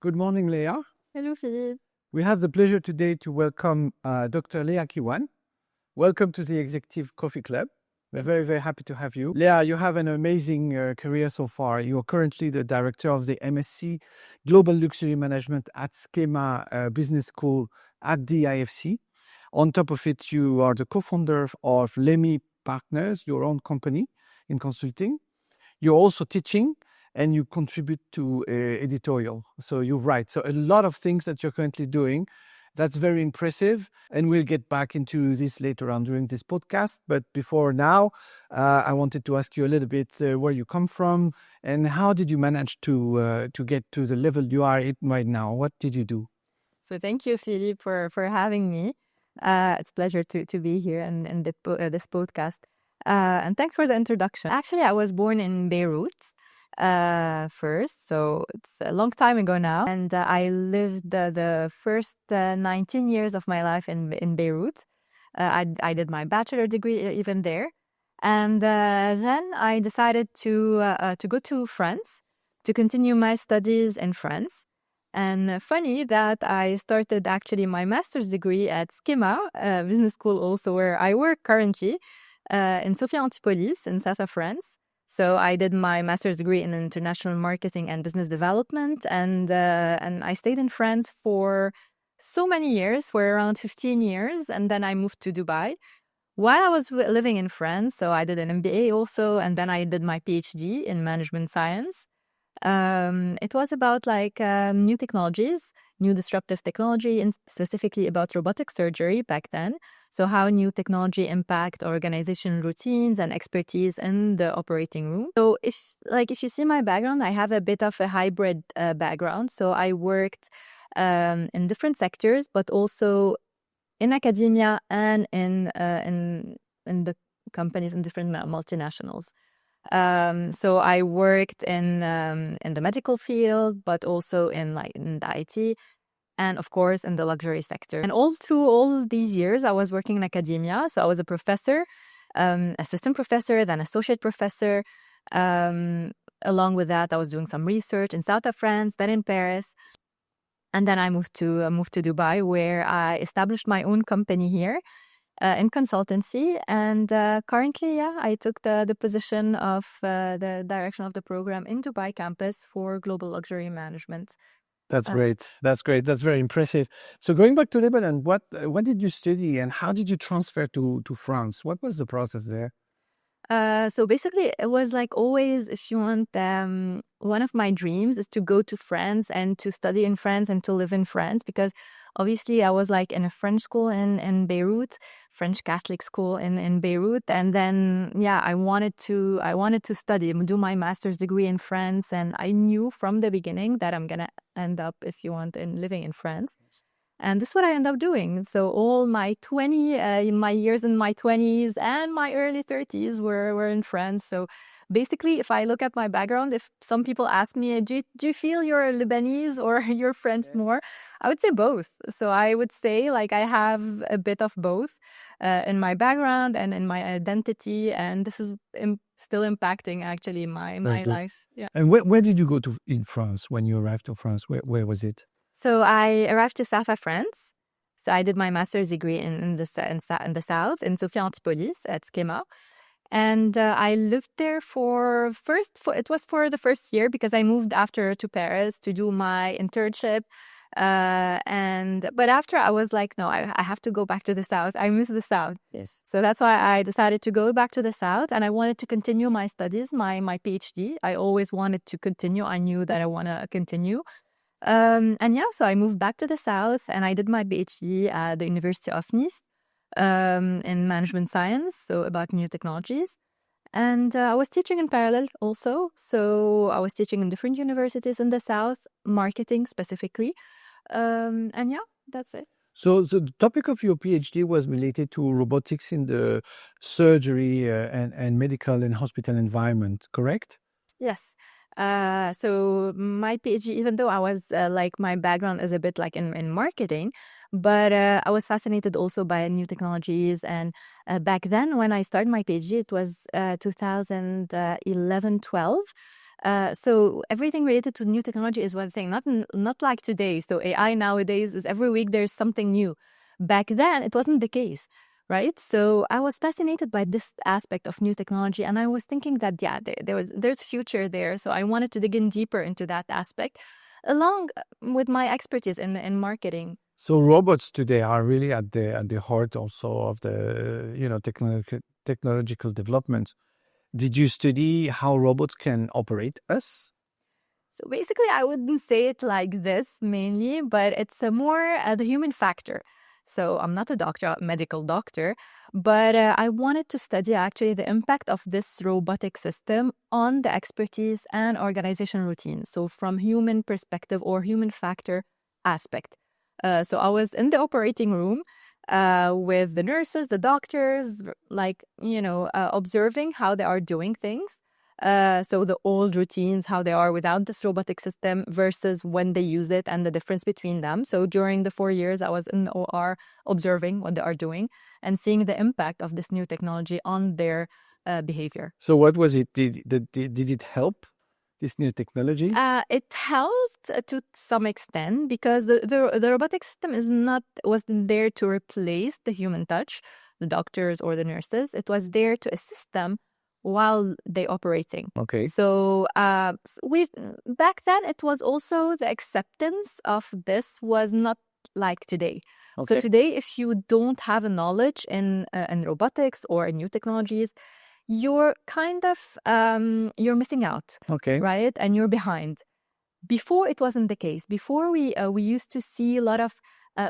Good morning, Léa. Hello, Philippe. We have the pleasure today to welcome Dr. Léa Kiwan. Welcome to the Executive Coffee Club. We're very, very happy to have you. Léa, you have an amazing career so far. You are currently the director of the MSc Global Luxury Management at SKEMA Business School at the IFC. On top of it, you are the co-founder of LÉMI Partners, your own company in consulting. You're also teaching and you contribute to editorial. So you write. So a lot of things that you're currently doing. That's very impressive. And we'll get back into this later on during this podcast. But before now, I wanted to ask you a little bit where you come from and how did you manage to get to the level you are at right now? What did you do? So thank you, Philippe, for having me. It's a pleasure to be here in this podcast. And thanks for the introduction. Actually, I was born in Beirut first, so it's a long time ago now. And I lived the first 19 years of my life in Beirut. I did my bachelor degree even there. And then I decided to go to France to continue my studies in France. And funny that I started actually my master's degree at SKEMA Business School, also where I work currently, in Sophia Antipolis in south of France. So I did my master's degree in international marketing and business development, and I stayed in France for so many years, for around 15 years, and then I moved to Dubai. While I was living in France, so I did an MBA also, and then I did my PhD in management science. It was about new technologies, new disruptive technology, and specifically about robotic surgery back then. So how new technology impact organization routines and expertise in the operating room. So if you see my background, I have a bit of a hybrid background. So I worked in different sectors, but also in academia and in the companies in different multinationals. So I worked in the medical field, but also in the IT, and of course in the luxury sector. And all through all these years, I was working in academia. So I was a professor, assistant professor, then associate professor. Along with that, I was doing some research in south of France, then in Paris, and then I moved to Dubai, where I established my own company here. In consultancy, and currently, I took the position of the direction of the program in Dubai campus for global luxury management. That's great. That's great. That's very impressive. So going back to Lebanon, what did you study and how did you transfer to France? What was the process there? So basically, it was like always, if you want, one of my dreams is to go to France and to study in France and to live in France, because obviously I was like in a French school in Beirut, French Catholic school in Beirut. And then, I wanted to study, do my master's degree in France. And I knew from the beginning that I'm going to end up, if you want, in living in France. And this is what I ended up doing. So all my my years in my 20s and my early 30s were in France. So basically, if I look at my background, if some people ask me, do you feel you're Lebanese or you're French more? I would say both. So I would say I have a bit of both in my background and in my identity. And this is still impacting actually my life. Yeah. And where did you go to in France when you arrived to France? Where was it? So I arrived to south of France. So I did my master's degree in the south, in Sophia Antipolis at SKEMA. And I lived there it was for the first year, because I moved after to Paris to do my internship. But after I was like, no, I have to go back to the south. I miss the south. Yes. So that's why I decided to go back to the south, and I wanted to continue my studies, my PhD. I always wanted to continue. I knew that I want to continue. So I moved back to the south and I did my PhD at the University of Nice in management science, so about new technologies. And I was teaching in parallel also. So I was teaching in different universities in the south, marketing specifically. That's it. So the topic of your PhD was related to robotics in the surgery and medical and hospital environment, correct? Yes. So my PhD, even though I was my background is a bit in marketing, but I was fascinated also by new technologies. And back then when I started my PhD, it was 2011-12. So everything related to new technology is one thing, not like today. So AI nowadays is every week there's something new. Back then, it wasn't the case, right? So I was fascinated by this aspect of new technology, and I was thinking that, yeah, there's future there. So I wanted to dig in deeper into that aspect, along with my expertise in marketing. So robots today are really at the heart also of the technological development. Did you study how robots can operate us? So basically, I wouldn't say it like this mainly, but it's a more the human factor. So I'm not a doctor, a medical doctor, but I wanted to study actually the impact of this robotic system on the expertise and organization routine. So from human perspective or human factor aspect. So I was in the operating room with the nurses, the doctors, observing how they are doing things. So the old routines, how they are without this robotic system versus when they use it and the difference between them. So during the 4 years, I was in the OR observing what they are doing and seeing the impact of this new technology on their behavior. So what was it? Did it help, this new technology? It helped to some extent because the robotic system wasn't there to replace the human touch, the doctors or the nurses. It was there to assist them while they operating. Okay. So we back then it was also the acceptance of this was not like today. Okay. So today, if you don't have a knowledge in robotics or in new technologies, you're kind of you're missing out. Okay. Right, and you're behind. Before it wasn't the case. Before we used to see a lot of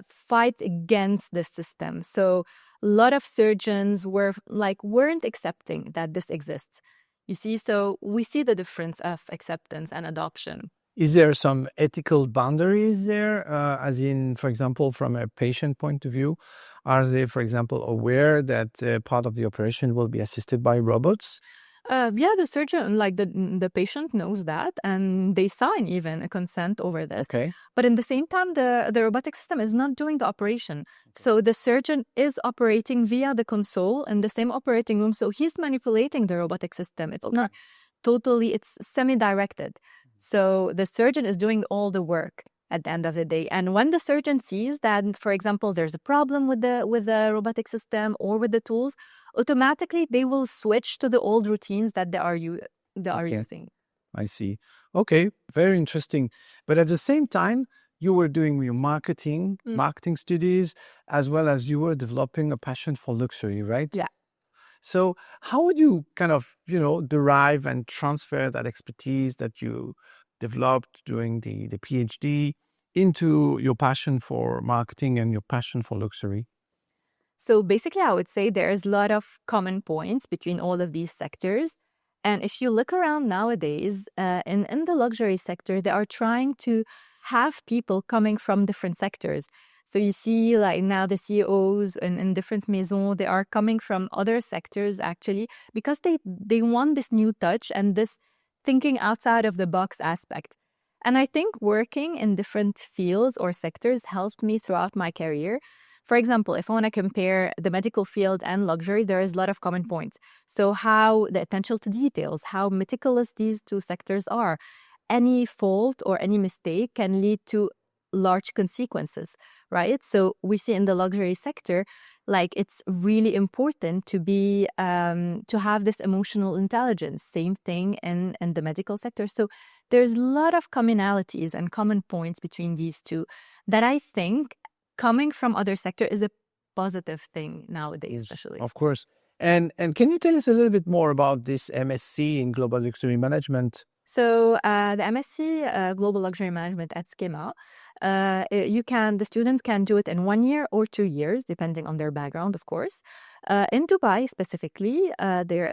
fights against this system. So a lot of surgeons weren't accepting that this exists. You see, so we see the difference of acceptance and adoption. Is there some ethical boundaries there? As in, for example, from a patient point of view, are they, for example, aware that part of the operation will be assisted by robots? Yeah, the surgeon, the patient knows that, and they sign even a consent over this. Okay. But in the same time, the robotic system is not doing the operation. So the surgeon is operating via the console in the same operating room. So he's manipulating the robotic system. It's not totally, it's semi-directed. So the surgeon is doing all the work at the end of the day. And when the surgeon sees that, for example, there's a problem with the robotic system or with the tools, automatically they will switch to the old routines that they are using. I see. Okay, very interesting. But at the same time, you were doing your marketing studies, as well as you were developing a passion for luxury, right? Yeah. So how would you kind of, derive and transfer that expertise that you developed during the PhD into your passion for marketing and your passion for luxury? So basically, I would say there's a lot of common points between all of these sectors. And if you look around nowadays, in the luxury sector, they are trying to have people coming from different sectors. So you see, like now the CEOs in different maisons, they are coming from other sectors actually, because they want this new touch and this thinking outside of the box aspect. And I think working in different fields or sectors helped me throughout my career. For example, if I want to compare the medical field and luxury, there is a lot of common points. So how the attention to details, how meticulous these two sectors are. Any fault or any mistake can lead to large consequences, right? So we see in the luxury sector, like it's really important to be to have this emotional intelligence. Same thing in the medical sector. So there's a lot of commonalities and common points between these two that I think coming from other sector is a positive thing nowadays, especially. Of course. And can you tell us a little bit more about this MSc in Global Luxury Management? So the MSc Global Luxury Management at SKEMA, the students can do it in 1 year or 2 years, depending on their background, of course. In Dubai specifically,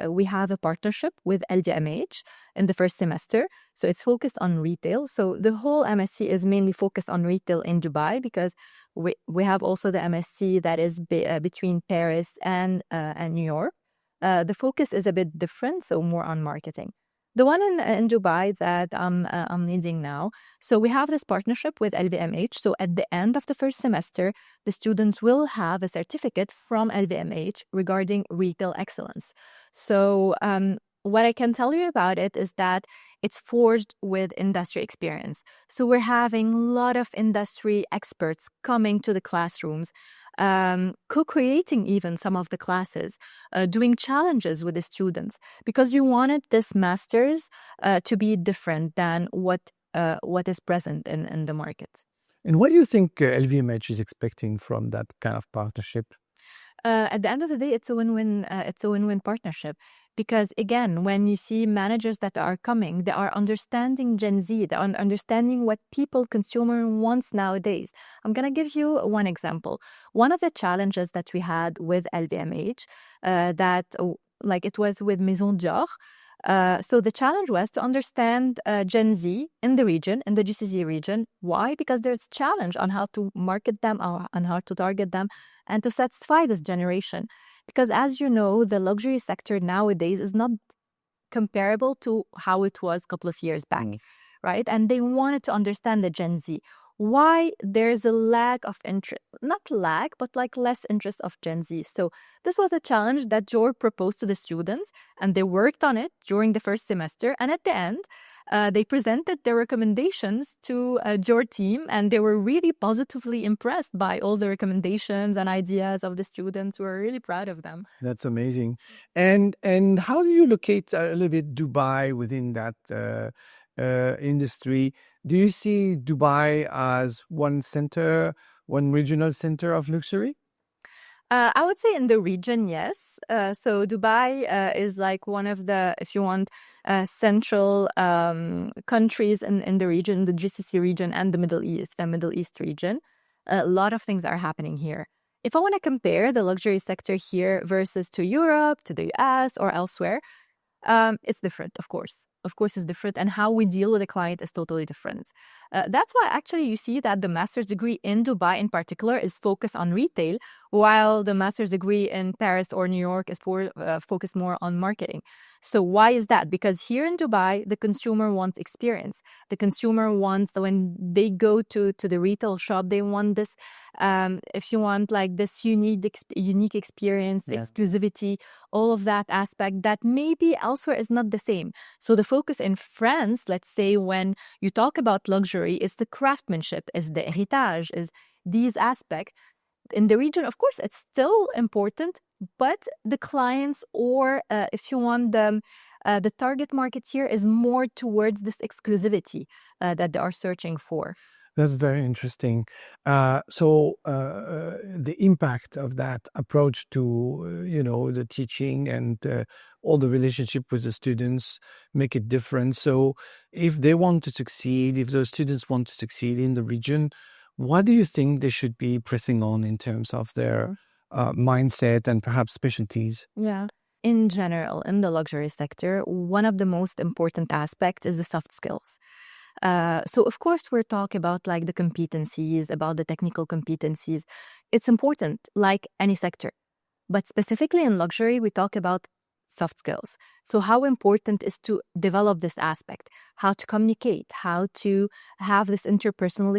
we have a partnership with LVMH in the first semester. So it's focused on retail. So the whole MSc is mainly focused on retail in Dubai because we have also the MSc that is between Paris and New York. The focus is a bit different, so more on marketing. The one in Dubai that I'm leading now, so we have this partnership with LVMH. So at the end of the first semester, the students will have a certificate from LVMH regarding retail excellence. So what I can tell you about it is that it's forged with industry experience. So we're having a lot of industry experts coming to the classrooms, co-creating even some of the classes, doing challenges with the students, because we wanted this master's to be different than what is present in the market. And what do you think LVMH is expecting from that kind of partnership? At the end of the day, it's a win-win. It's a win-win partnership, because again, when you see managers that are coming, they are understanding Gen Z, they are understanding what consumer wants nowadays. I'm gonna give you one example. One of the challenges that we had with LVMH, like it was with Maison Dior. So the challenge was to understand Gen Z in the region, in the GCC region. Why? Because there's a challenge on how to market them or on how to target them and to satisfy this generation. Because as you know, the luxury sector nowadays is not comparable to how it was a couple of years back, right? And they wanted to understand the Gen Z. Why there's a lack of interest, not lack, but like less interest of Gen Z. So this was a challenge that Jor proposed to the students, and they worked on it during the first semester. And at the end, they presented their recommendations to Jor team, and they were really positively impressed by all the recommendations and ideas of the students. We were really proud of them. That's amazing. And how do you locate a little bit Dubai within that industry? Do you see Dubai as one regional center of luxury? I would say in the region, yes. So Dubai is like one of the, if you want, central countries in the region, the GCC region and the Middle East region. A lot of things are happening here. If I want to compare the luxury sector here versus to Europe, to the US or elsewhere, it's different, of course. Of course, it's different, and how we deal with a client is totally different. That's why actually you see that the master's degree in Dubai in particular is focused on retail, while the master's degree in Paris or New York is focused more on marketing. So why is that? Because here in Dubai, the consumer wants experience. The consumer wants, when they go to the retail shop, they want this, if you want, like this unique experience, exclusivity, all of that aspect that maybe elsewhere is not the same. So the focus in France, let's say, when you talk about luxury, is the craftsmanship, is the heritage, is these aspects. In the region, of course, it's still important, but the clients, or if you want the target market here, is more towards this exclusivity that they are searching for. That's very interesting. So the impact of that approach to, the teaching and all the relationship with the students make it different. So if they want to succeed, if those students want to succeed in the region, what do you think they should be pressing on in terms of their mindset and perhaps specialties? Yeah. In general, in the luxury sector, one of the most important aspects is the soft skills. So of course, we're talking about like the competencies, about the technical competencies. It's important, like any sector. But specifically in luxury, we talk about soft skills. So how important is to develop this aspect, how to communicate, how to have this interpersonal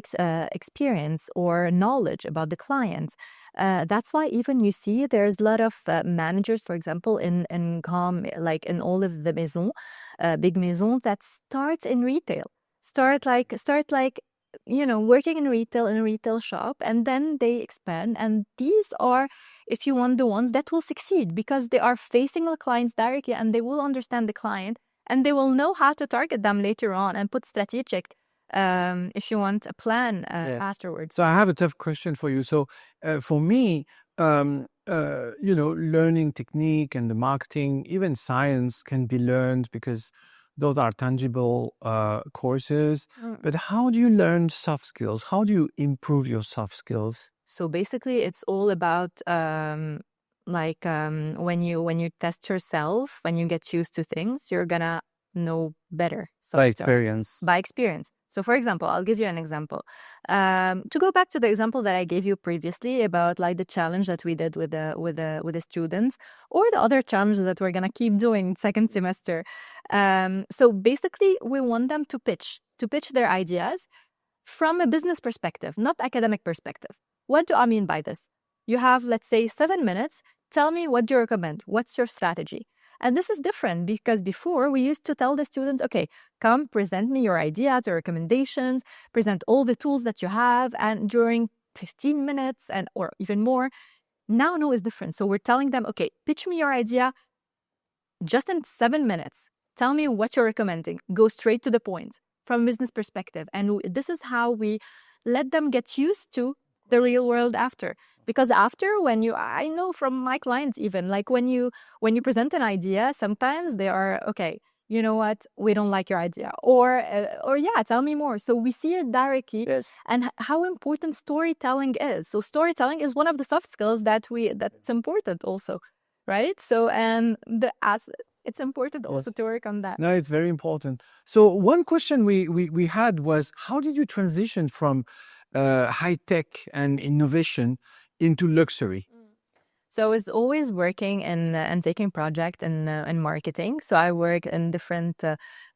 experience or knowledge about the clients. That's why even you see there's a lot of managers, for example, in GOM, like in all of the maisons, big maisons that starts in retail. Start like working in a retail shop, and then they expand. And these are, if you want, the ones that will succeed because they are facing the clients directly, and they will understand the client, and they will know how to target them later on and put strategic, if you want, a plan afterwards. So I have a tough question for you. So for me, learning technique and the marketing, even science can be learned because those are tangible courses. But how do you learn soft skills? How do you improve your soft skills? So basically, it's all about when you test yourself, when you get used to things, you're gonna know better. So by experience. By experience. So for example, I'll give you an example. To go back to the example that I gave you previously about like the challenge that we did with the students, or the other challenge that we're gonna keep doing second semester. So basically, we want them to pitch their ideas from a business perspective, not academic perspective. What do I mean by this? You have, let's say, 7 minutes. Tell me, what do you recommend? What's your strategy? And this is different because before we used to tell the students, okay, come present me your ideas or recommendations, present all the tools that you have, and during 15 minutes or even more. Now, no, it's different. So we're telling them, okay, pitch me your idea just in 7 minutes. Tell me what you're recommending. Go straight to the point from a business perspective. And this is how we let them get used to the real world after. Because after, I know from my clients even, like when you present an idea, sometimes they are, okay, you know what, we don't like your idea. Or yeah, tell me more. So we see it directly. Yes. And how important storytelling is. So storytelling is one of the soft skills that's important also, right? So, and it's important also to work on that. No, it's very important. So one question we had was, how did you transition from high tech and innovation into luxury? So I was always working and taking projects in marketing. So I work in different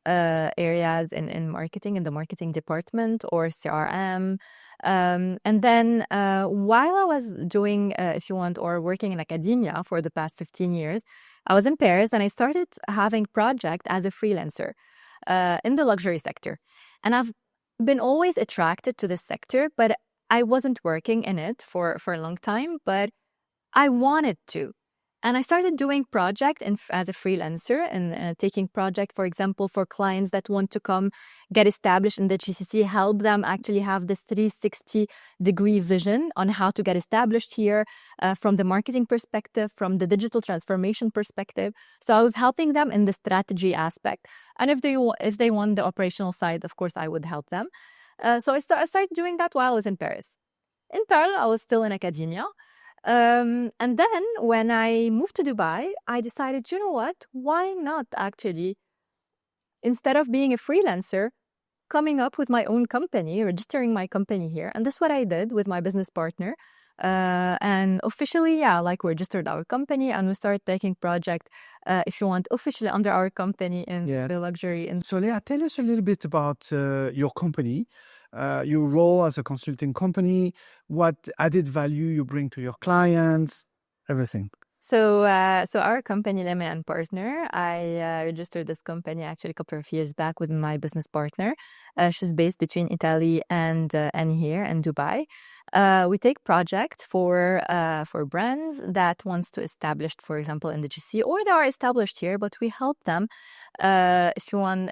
areas in marketing, in the marketing department or CRM. And then while I was doing, if you want, or working in academia for the past 15 years, I was in Paris and I started having projects as a freelancer in the luxury sector. And I've been always attracted to this sector, but I wasn't working in it for a long time, but I wanted to. And I started doing projects as a freelancer and taking projects, for example, for clients that want to come get established in the GCC, help them actually have this 360-degree vision on how to get established here from the marketing perspective, from the digital transformation perspective. So I was helping them in the strategy aspect. And if they want the operational side, of course, I would help them. So I started doing that while I was in Paris. In parallel, I was still in academia. And then when I moved to Dubai, I decided, you know what, why not actually, instead of being a freelancer, coming up with my own company, registering my company here. And this is what I did with my business partner. And officially, we registered our company and we started taking project, if you want, officially under our company in the luxury. So Léa, tell us a little bit about your company. Your role as a consulting company, what added value you bring to your clients, everything. So our company, LÉMI Partners, I registered this company actually a couple of years back with my business partner. She's based between Italy and here in Dubai. We take projects for brands that wants to establish, for example, in the GCC, or they are established here, but we help them, if you want,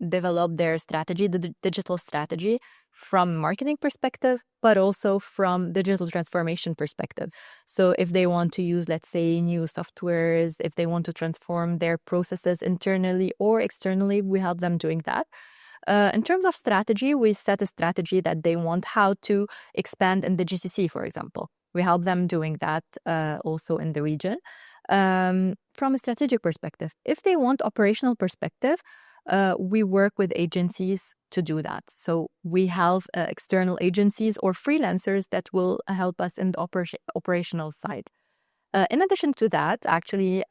develop their strategy, the digital strategy, from marketing perspective, but also from digital transformation perspective. So if they want to use, let's say, new softwares, if they want to transform their processes internally or externally, we help them doing that. In terms of strategy, we set a strategy that they want how to expand in the GCC, for example. We help them doing that also in the region. From a strategic perspective, if they want operational perspective, we work with agencies to do that. So we have external agencies or freelancers that will help us in the operational side. In addition to that, actually,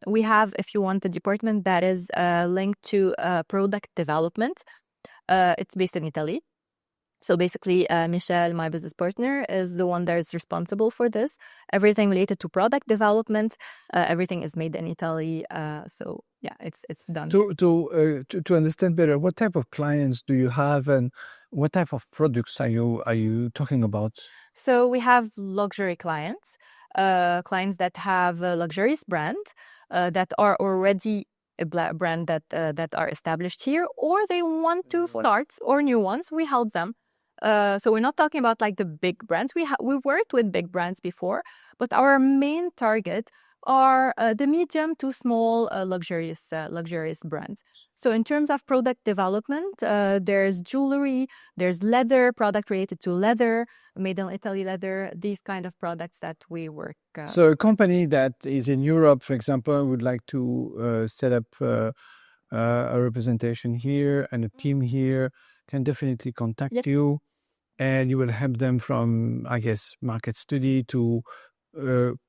we have, if you want, a department that is linked to product development. It's based in Italy. So basically, Michelle, my business partner, is the one that is responsible for this. Everything related to product development, everything is made in Italy. So yeah, it's done. To understand better, what type of clients do you have, and what type of products are you talking about? So we have luxury clients, clients that have a luxurious brand that are already a brand that are established here, or they want to start, or new ones. We help them. So we're not talking about like the big brands. We worked with big brands before, but our main target are the medium to small luxurious brands. So in terms of product development, there's jewelry, there's leather, product related to leather, made in Italy leather, these kind of products that we work. So a company that is in Europe, for example, would like to set up a representation here and a team here, can definitely contact you, and you will help them from, I guess, market study to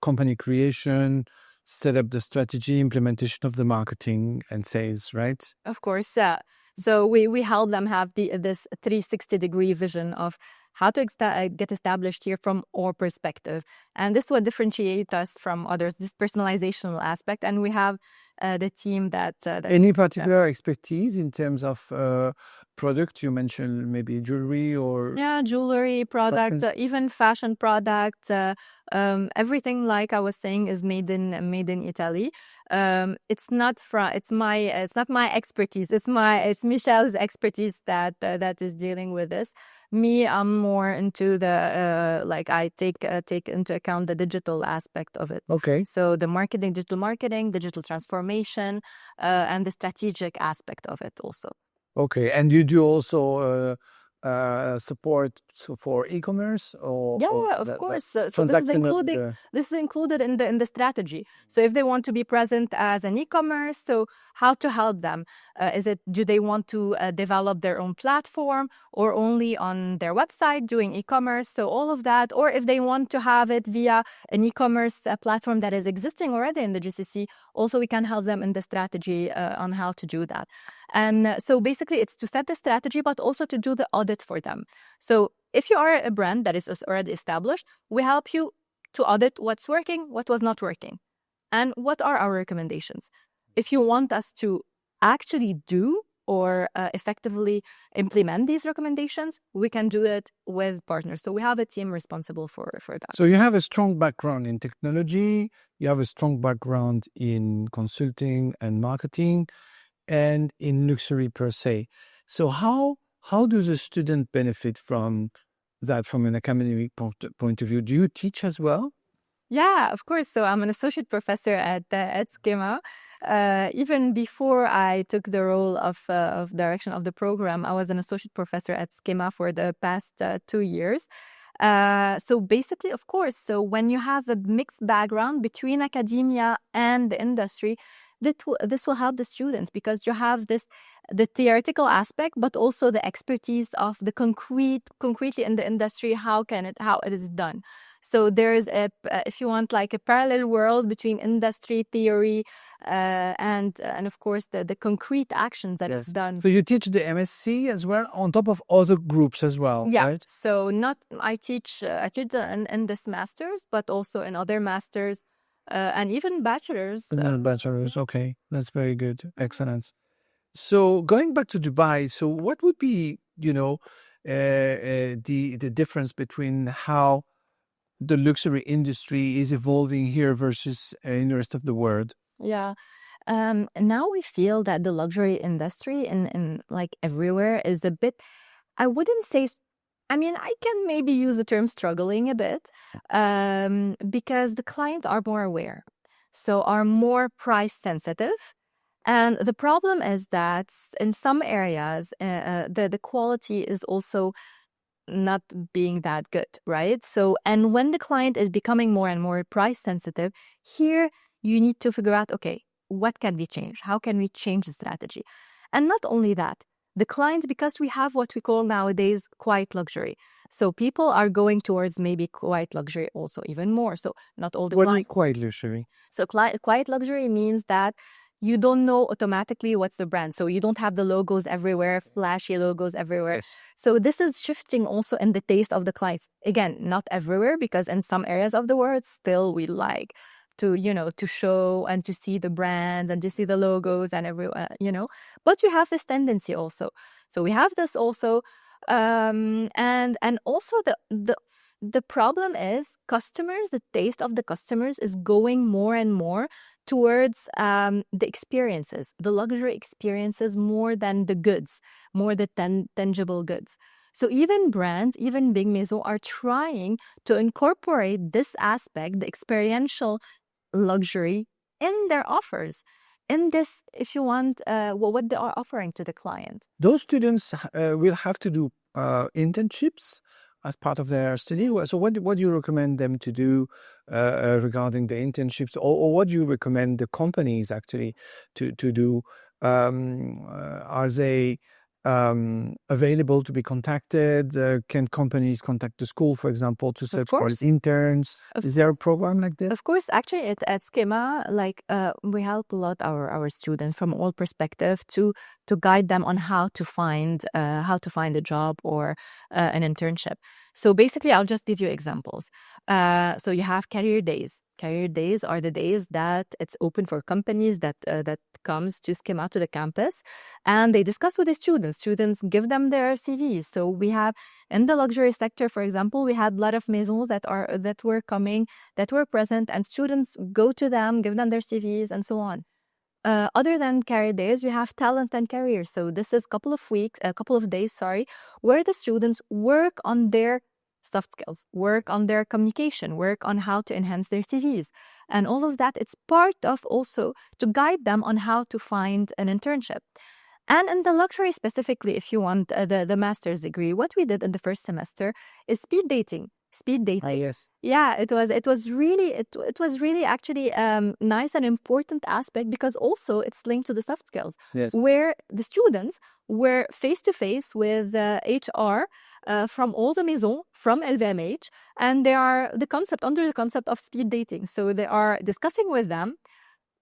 company creation, set up the strategy, implementation of the marketing and sales, right? Of course, yeah. So we help them have this 360-degree vision of how to get established here from our perspective. And this is what differentiates us from others, this personalizational aspect. And we have the team that Any particular expertise in terms of product? You mentioned maybe jewelry or jewelry product, even fashion product. Everything, like I was saying, is made in Italy. It's not my expertise. It's Michelle's expertise that is dealing with this. Me, I'm more into the I take into account the digital aspect of it. Okay. So the digital marketing, digital transformation, and the strategic aspect of it also. Okay, and you do also support for e-commerce or of course. So this is included in the strategy. So if they want to be present as an e-commerce, so how to help them? Do they want to develop their own platform or only on their website doing e-commerce? So all of that, or if they want to have it via an e-commerce platform that is existing already in the GCC, also we can help them in the strategy on how to do that. And so basically it's to set the strategy, but also to do the audit for them. So if you are a brand that is already established, we help you to audit what's working, what was not working, and what are our recommendations. If you want us to actually do or effectively implement these recommendations, we can do it with partners. So we have a team responsible for that. So you have a strong background in technology, you have a strong background in consulting and marketing, and in luxury per se. So how does a student benefit from that from an academic point of view? Do you teach as well? Yeah, of course. So I'm an associate professor at SKEMA. Even before I took the role of direction of the program, I was an associate professor at SKEMA for the past 2 years. So basically, of course, so when you have a mixed background between academia and the industry, this will help the students because you have the theoretical aspect, but also the expertise of the concretely in the industry, how it is done. So there's if you want, like a parallel world between industry theory and of course the concrete actions that is done. So you teach the MSc as well on top of other groups as well, right? So I teach in this masters, but also in other masters and even bachelors. Bachelors, okay, that's very good, excellent. So going back to Dubai, so what would be the difference between how the luxury industry is evolving here versus in the rest of the world? Now we feel that the luxury industry in like everywhere is a bit, I wouldn't say, I mean, I can maybe use the term struggling a bit because the clients are more aware, so are more price sensitive. And the problem is that in some areas, the quality is also not being that good, right? So, and when the client is becoming more and more price sensitive, here you need to figure out, okay, what can we change? How can we change the strategy? And not only that, the client, because we have what we call nowadays quiet luxury. So people are going towards maybe quiet luxury also even more. So not all the What is quiet luxury? So quiet luxury means that you don't know automatically what's the brand. So you don't have the logos everywhere, flashy logos everywhere. Yes. So this is shifting also in the taste of the clients. Again, not everywhere, because in some areas of the world, still we like to, to show and to see the brands and to see the logos and everywhere, But you have this tendency also. So we have this also. And also the problem is customers, the taste of the customers is going more and more towards the experiences, the luxury experiences, more than the goods, more the tangible goods. So even brands, even big maisons are trying to incorporate this aspect, the experiential luxury, in their offers. In this, if you want, what they are offering to the client. Those students will have to do internships as part of their study. So what do you recommend them to do regarding the internships, or what do you recommend the companies actually to do? Are they available to be contacted? Can companies contact the school, for example, to search for interns? Is there a program like this? Of course, actually, at SKEMA, we help a lot our students from all perspectives to guide them on how to find a job or an internship. So basically, I'll just give you examples. So you have career days. Career days are the days that it's open for companies that comes to SKEMA to the campus, and they discuss with the students. Students give them their CVs. So we have in the luxury sector, for example, we had a lot of maisons that were coming, that were present, and students go to them, give them their CVs, and so on. Other than career days, we have talent and careers. So this is a couple of days, where the students work on their soft skills, work on their communication, work on how to enhance their CVs. And all of that, it's part of also to guide them on how to find an internship. And in the luxury specifically, if you want the master's degree, what we did in the first semester is speed dating. Yes. Yeah, it was really actually nice and important aspect, because also it's linked to the soft skills, where the students were face to face with HR from all the maisons, from LVMH, and they are under the concept of speed dating. So they are discussing with them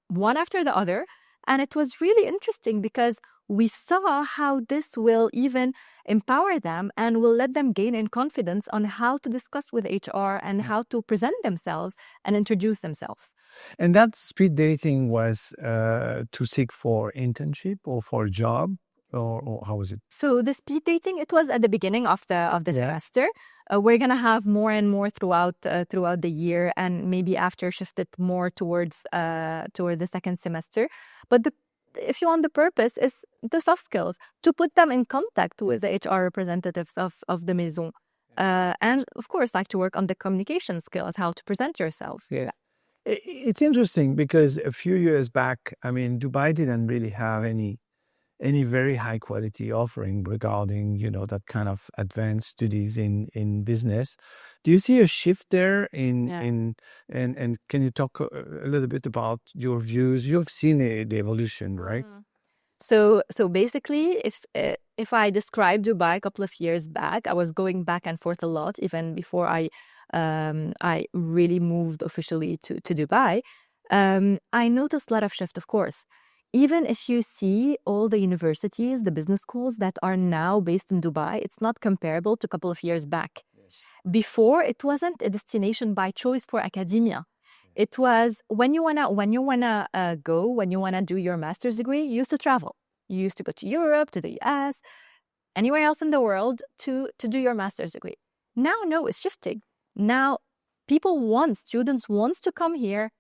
one after the other, and it was really interesting because we saw how this will even empower them and will let them gain in confidence on how to discuss with HR and how to present themselves and introduce themselves. And that speed dating was to seek for internship or for a job, or how was it? So the speed dating, it was at the beginning of the semester. We're gonna have more and more throughout the year, and maybe after shifted more toward the second semester. But if you want, the purpose is the soft skills, to put them in contact with the HR representatives of the maison. And of course, to work on the communication skills, how to present yourself. Yes. It's interesting because a few years back, Dubai didn't really have any very high quality offering regarding, that kind of advanced studies in business. Do you see a shift there and can you talk a little bit about your views? You've seen the evolution, right? So basically, if I describe Dubai a couple of years back, I was going back and forth a lot, even before I really moved officially to Dubai. I noticed a lot of shift, of course. Even if you see all the universities, the business schools that are now based in Dubai, it's not comparable to a couple of years back. Yes. Before, it wasn't a destination by choice for academia. It was when you wanna do your master's degree, you used to travel. You used to go to Europe, to the US, anywhere else in the world to do your master's degree. Now, no, it's shifting. Now, students want to come here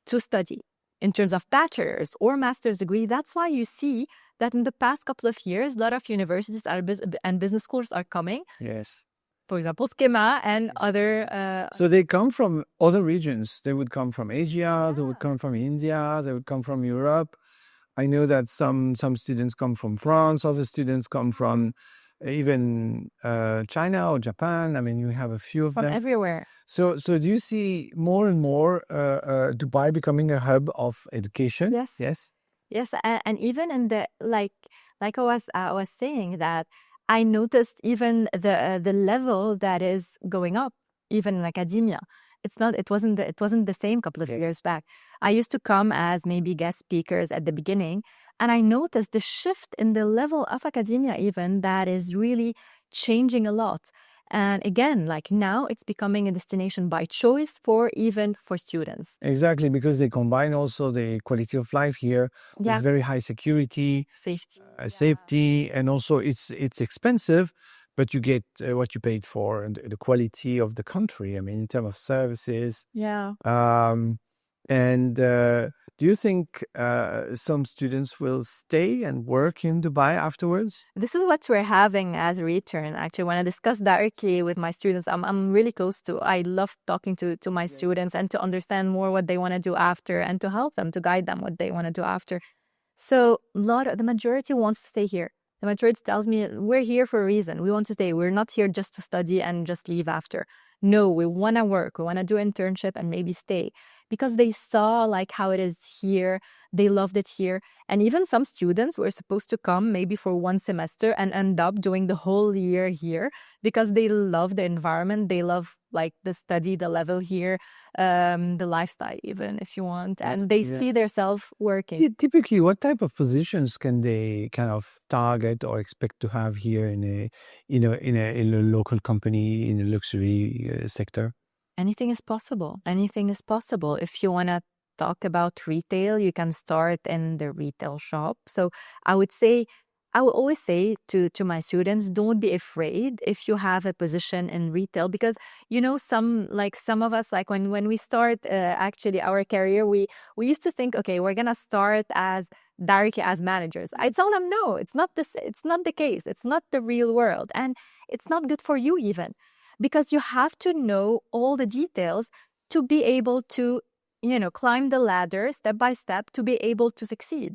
to study. In terms of bachelor's or master's degree, that's why you see that in the past couple of years, a lot of universities and business schools are coming. Yes. For example, SKEMA and other... So they come from other regions. They would come from Asia, they would come from India, they would come from Europe. I know that some students come from France, other students come from even China or Japan. You have a few of them. From everywhere. So do you see more and more Dubai becoming a hub of education? Yes. And even in the like I was saying that I noticed even the level that is going up, even in academia. It wasn't the same couple of years back. I used to come as maybe guest speakers at the beginning, and I noticed the shift in the level of academia even that is really changing a lot. And again, now it's becoming a destination by choice for students. Exactly, because they combine also the quality of life here with very high security, safety, and also it's expensive, but you get what you paid for and the quality of the country. In terms of services. Yeah. Do you think some students will stay and work in Dubai afterwards? This is what we're having as a return. Actually, when I discuss directly with my students, I'm really close to. I love talking to my students and to understand more what they want to do after, and to help them, to guide them what they want to do after. So the majority wants to stay here. The majority tells me, we're here for a reason. We want to stay. We're not here just to study and just leave after. No, we want to work. We want to do internship and maybe stay. because they saw like how it is here. They loved it here. And even some students were supposed to come maybe for one semester and end up doing the whole year here because they love the environment. They love like the study, the level here, the lifestyle even, if you want. And they see themselves working. Typically, what type of positions can they kind of target or expect to have here in a local company in the luxury sector? Anything is possible. Anything is possible. If you want to talk about retail, you can start in the retail shop. So I will always say to my students, don't be afraid if you have a position in retail, because some of us, like when we start actually our career, we used to think, okay, we're gonna start directly as managers. I tell them, no, it's not the case. It's not the real world, and it's not good for you even, because you have to know all the details to be able to climb the ladder step by step to be able to succeed.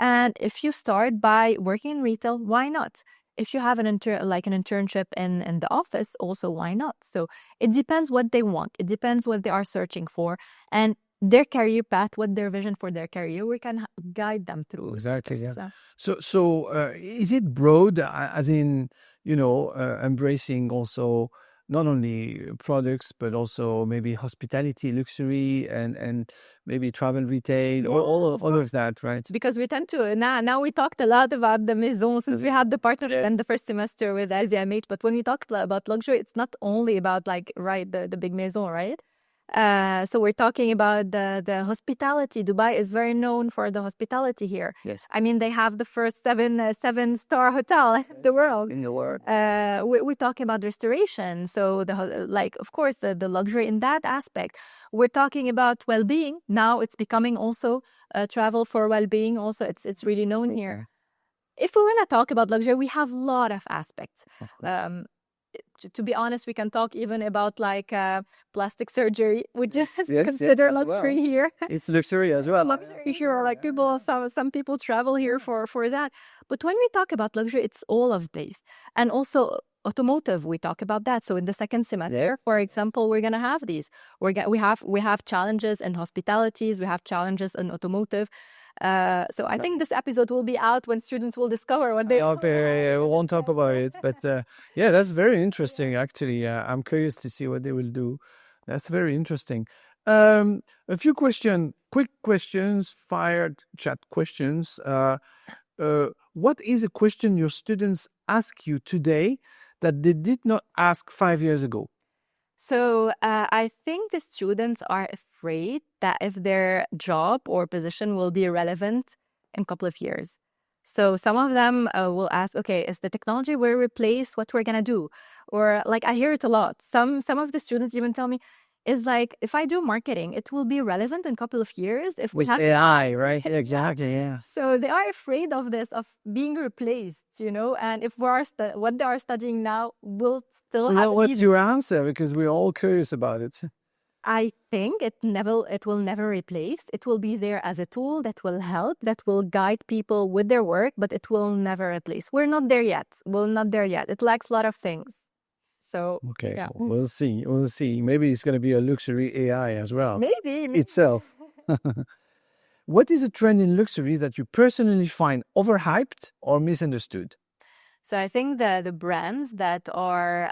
And if you start by working in retail, why not? If you have an internship in the office, also why not? So it depends what they want. It depends what they are searching for, and their career path, what their vision for their career. We can guide them through. Exactly. Yeah. So is it broad, as in embracing also not only products, but also maybe hospitality, luxury, and maybe travel retail, or all of that, right? Because we tend to, now we talked a lot about the maison since we had the partnership in the first semester with LVMH, but when we talked about luxury, it's not only about the big maison, right? So we're talking about the hospitality. Dubai is very known for the hospitality here. Yes. I mean, they have the first seven-star hotel in the world. We're talking about restoration. So of course, the luxury in that aspect. We're talking about well-being. Now it's becoming also travel for well-being. Also, it's really known here. If we want to talk about luxury, we have a lot of aspects. To be honest, we can talk even about plastic surgery, which is considered luxury here. It's luxury as well. Luxury here, or some people travel here for that. But when we talk about luxury, it's all of these, and also automotive. We talk about that. So in the second semester, for example, we're gonna have these. We have challenges in hospitalities. We have challenges in automotive. So I think this episode will be out when students will discover what they... Okay, we won't talk about it, but yeah, that's very interesting, actually. I'm curious to see what they will do. That's very interesting. A few quick questions, fired chat questions. What is a question your students ask you today that they did not ask 5 years ago? So I think the students are afraid that if their job or position will be relevant in a couple of years. So some of them will ask, okay, is the technology will replace what we're going to do? Or I hear it a lot. Some of the students even tell me, is if I do marketing, it will be relevant in a couple of years. If with AI, right? Exactly, yeah. So they are afraid of this, of being replaced, and if what they are studying now will still have... So what's your answer? Because we're all curious about it. I think it will never replace. It will be there as a tool that will help, that will guide people with their work, but it will never replace. We're not there yet. It lacks a lot of things. So, okay, yeah. We'll see. Maybe it's going to be a luxury AI as well. Maybe. Itself. What is a trend in luxury that you personally find overhyped or misunderstood? So I think the brands that are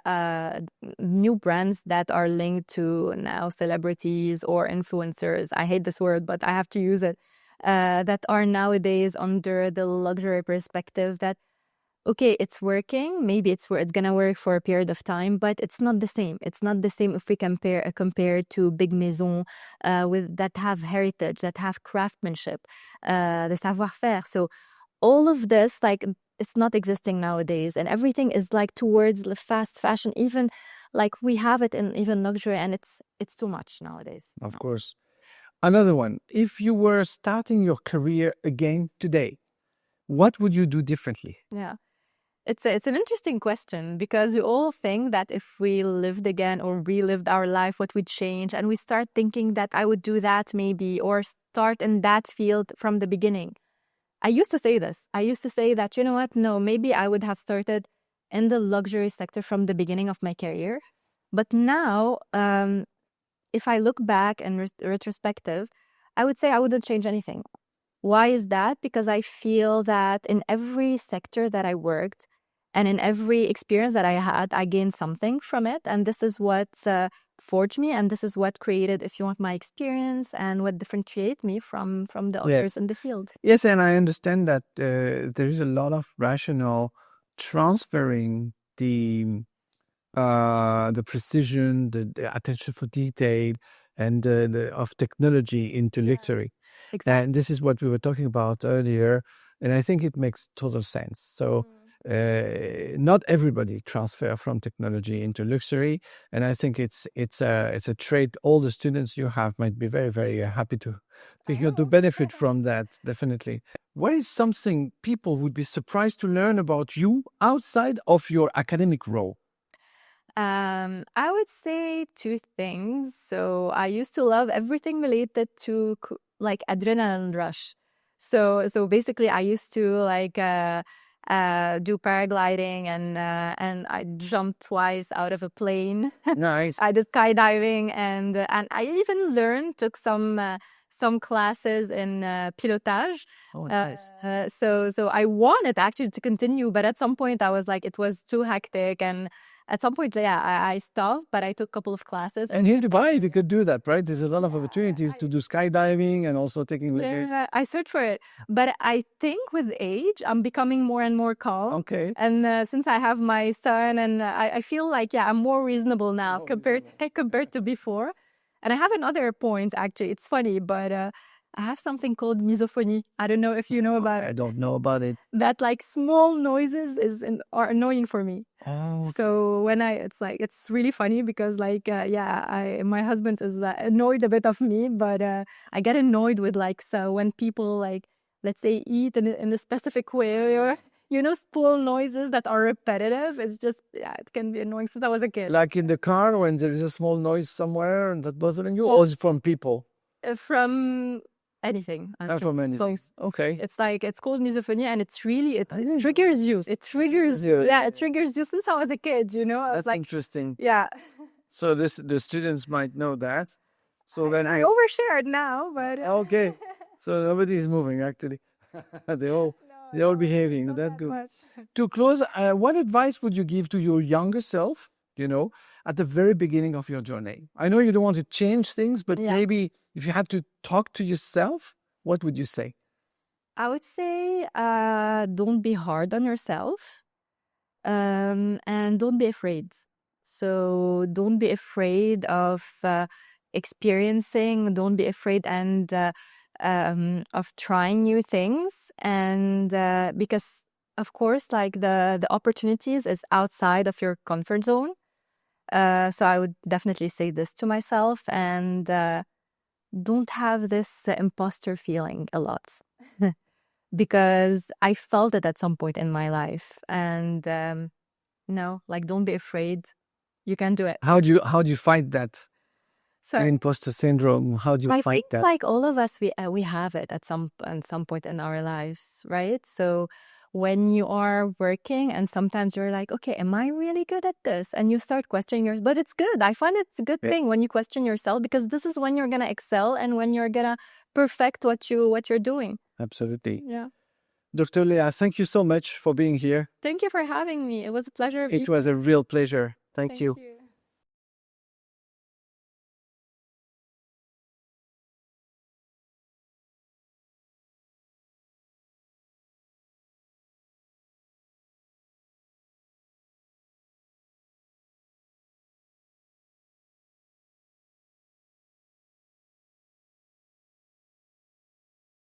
new brands that are linked to now celebrities or influencers, I hate this word, but I have to use it, that are nowadays under the luxury perspective that, okay, it's working. Maybe it's gonna work for a period of time, but it's not the same. It's not the same if we compare to big maison that have heritage, that have craftsmanship, the savoir-faire. So all of this, it's not existing nowadays, and everything is towards the fast fashion. Even we have it in even luxury, and it's too much nowadays. Of course. Another one. If you were starting your career again today, what would you do differently? Yeah. It's an interesting question, because we all think that if we lived again or relived our life, what would change? And we start thinking that I would do that maybe, or start in that field from the beginning. I used to say this. I used to say that, you know what? No, maybe I would have started in the luxury sector from the beginning of my career. But now if I look back and retrospective, I would say I wouldn't change anything. Why is that? Because I feel that in every sector that I worked and in every experience that I had, I gained something from it. And this is what forged me. And this is what created, if you want, my experience and what differentiates me from the others in the field. Yes, and I understand that there is a lot of rationale transferring the precision, the attention for detail, and of technology into luxury. Exactly. And this is what we were talking about earlier, and I think it makes total sense. So not everybody transfer from technology into luxury, and I think it's a trait all the students you have might be very, very happy to benefit from that, definitely. What is something people would be surprised to learn about you outside of your academic role? I would say two things. So I used to love everything related to like adrenaline rush. So basically I used to like do paragliding and I jumped twice out of a plane. Nice. I did skydiving and I even took some classes in pilotage. Oh, nice. So I wanted actually to continue, but at some point I was like, it was too hectic, and at some point, I stopped, but I took a couple of classes. And here in Dubai, you could do that, right? There's a lot of opportunities to do skydiving and also taking lectures. I searched for it, but I think with age, I'm becoming more and more calm. Okay. And since I have my son, and I feel like I'm more reasonable now compared to before. And I have another point, actually. It's funny, but I have something called misophonia. I don't know if you know about it. I don't know about it. That like small noises are annoying for me. Oh. So when it's really funny because like my husband is annoyed a bit of me, but I get annoyed with like, so when people like, let's say, eat in a specific way, or small noises that are repetitive. It's just it can be annoying since I was a kid. Like in the car when there is a small noise somewhere and that bothering you, or is it from people? From anything. From anything. Okay. It's called misophonia, and it triggers you. It triggers you. Yeah, it triggers you since I was a kid. That's interesting. Yeah. So the students might know that. So then I overshared now, but okay. So nobody is moving actually. They're all behaving. That's good. Much. To close, what advice would you give to your younger self, at the very beginning of your journey? I know you don't want to change things, but maybe if you had to talk to yourself, what would you say? I would say don't be hard on yourself, and don't be afraid. So don't be afraid of experiencing. Don't be afraid of trying new things, and because of course like the opportunities is outside of your comfort zone. So I would definitely say this to myself, and don't have this imposter feeling a lot. Because I felt it at some point in my life, and don't be afraid. You can do it. How do you fight that? Imposter syndrome. How do you fight that? Like all of us, we have it at some point in our lives, right? So when you are working and sometimes you're like, okay, am I really good at this? And you start questioning but it's good. I find it's a good thing when you question yourself, because this is when you're gonna excel and when you're gonna perfect what you're doing. Absolutely. Yeah. Dr. Léa, thank you so much for being here. Thank you for having me. It was a pleasure. It was a real pleasure. Thank you.